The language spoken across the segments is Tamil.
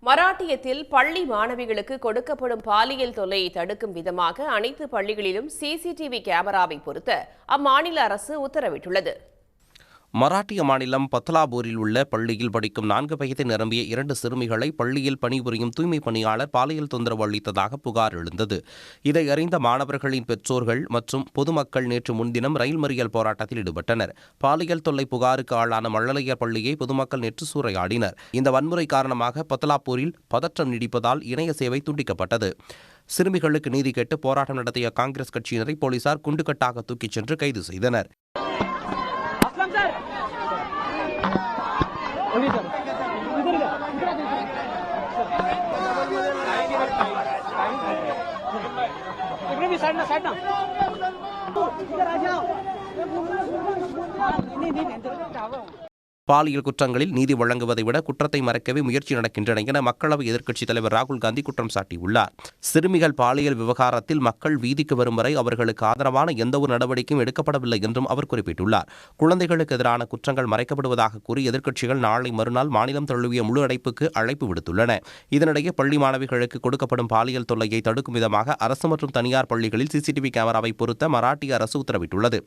மராட்டியத்தில் பள்ளி மாணவிகளுக்கு கொடுக்கப்படும் பாலியல் தொல்லையை தடுக்கும் விதமாக அனைத்து பள்ளிகளிலும் சிசிடிவி கேமராவை பொருத்த அம்மாநில அரசு உத்தரவிட்டுள்ளது. மராட்டிய மாநிலம் பத்லாபூரில் உள்ள பள்ளியில் படிக்கும் 4 வயது நிரம்பிய 2 சிறுமிகளை பள்ளியில் பணிபுரியும் தூய்மை பணியாளர் பாலியல் தொந்தரவு அளித்ததாக புகார் எழுந்தது. இதை அறிந்த மாணவர்களின் பெற்றோர்கள் மற்றும் பொதுமக்கள் நேற்று முன்தினம் ரயில் மறியல் போராட்டத்தில் ஈடுபட்டனர். பாலியல் தொல்லை புகாருக்கு ஆளான மழலையர் பள்ளியை பொதுமக்கள் நேற்று சூறையாடினர். இந்த வன்முறை காரணமாக பத்லாபூரில் பதற்றம் நீடிப்பதால் இணைய சேவை துண்டிக்கப்பட்டது. சிறுமிகளுக்கு நீதி கேட்டு போராட்டம் நடத்திய காங்கிரஸ் கட்சியினரை போலீசார் குண்டுகட்டாக தூக்கிச் சென்று கைது செய்தனர். பாலியல் குற்றங்களில் நீதி வழங்குவதை விட குற்றத்தை மறைக்கவே முயற்சி நடக்கின்றன என மக்களவை எதிர்க்கட்சித் தலைவர் ராகுல் காந்தி குற்றம் சாட்டியுள்ளார். சிறுமிகள் பாலியல் விவகாரத்தில் மக்கள் வீதிக்கு வரும் வரை அவர்களுக்கு ஆதரவான எந்தவொரு நடவடிக்கையும் எடுக்கப்படவில்லை என்றும் அவர் குறிப்பிட்டுள்ளார். குழந்தைகளுக்கு எதிரான குற்றங்கள் மறைக்கப்படுவதாக கூறி எதிர்க்கட்சிகள் நாளை மறுநாள் மாநிலம் தழுவிய முழு அடைப்புக்கு அழைப்பு விடுத்துள்ளன. இதனிடையே பள்ளி மாணவிகளுக்கு கொடுக்கப்படும் பாலியல் தொல்லையை தடுக்கும் விதமாக அரசு மற்றும் தனியார் பள்ளிகளில் சிசிடிவி கேமராவை பொருத்த மராட்டிய அரசு உத்தரவிட்டுள்ளது.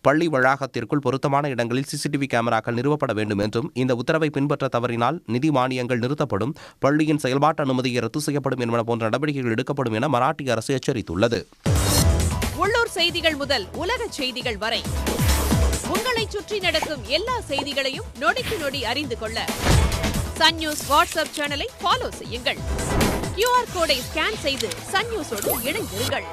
பள்ளி வளாகத்திற்குள் பொருத்தமான இடங்களில் சிசிடிவி கேமராக்கள் நிறுவப்பட வேண்டும் என்றும் இந்த உத்தரவை பின்பற்ற தவறினால் நிதி மானியங்கள் நிறுத்தப்படும், பள்ளியின் செயல்பாட்டு அனுமதியை ரத்து செய்யப்படும் என்பன போன்ற நடவடிக்கைகள் எடுக்கப்படும் என மராட்டிய அரசு எச்சரித்துள்ளது. உள்ளூர் செய்திகள் முதல் உலக செய்திகள் வரை உங்களை சுற்றி நடக்கும் எல்லா செய்திகளையும் நொடிக்கு நொடி அறிந்து கொள்ள சன் நியூஸ் வாட்ஸ்அப் சேனலை ஃபாலோ செய்யுங்கள். QR கோடை ஸ்கேன் செய்து சன் நியூஸோடு இணைந்திருங்கள்.